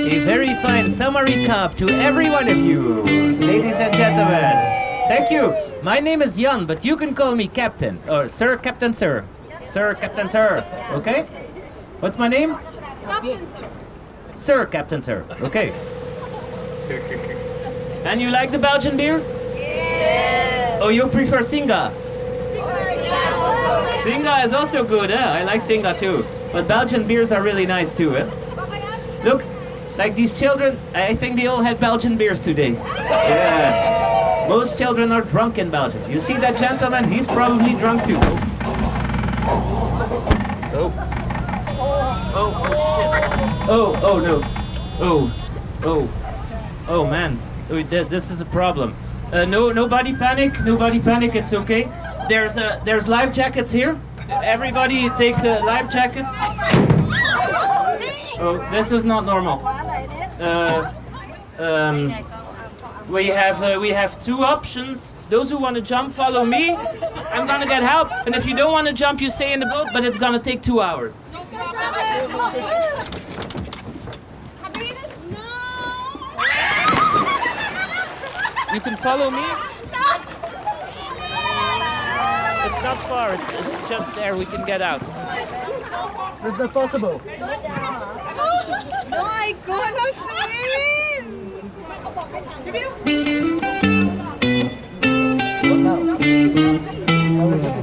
A very fine summary cup to every one of you, ladies and gentlemen. Thank you. My name is Jan, but you can call me Captain, or Sir, Captain, Sir. Sir, Captain, Sir. Okay? What's my name? Captain, sir. Sir, Captain, Sir. Okay. And you like the Belgian beer? Yes. Oh, you prefer Singa? Singa is also good, I like Singa too. But Belgian beers are really nice too, Look, like these children, I think they all had Belgian beers today. Yeah. Most children are drunk in Belgium. You see that gentleman? He's probably drunk too. Oh. Oh, shit. Oh no. Oh man. This is a problem. Nobody panic, it's okay. There's life jackets here. Everybody take the life jacket. Oh, this is not normal. We have two options. Those who want to jump, follow me. I'm gonna get help. And if you don't want to jump, you stay in the boat, but it's gonna take 2 hours. You can follow me. It's not far, it's just there, we can get out. That's not possible. No, I cannot swim. What now? How is it?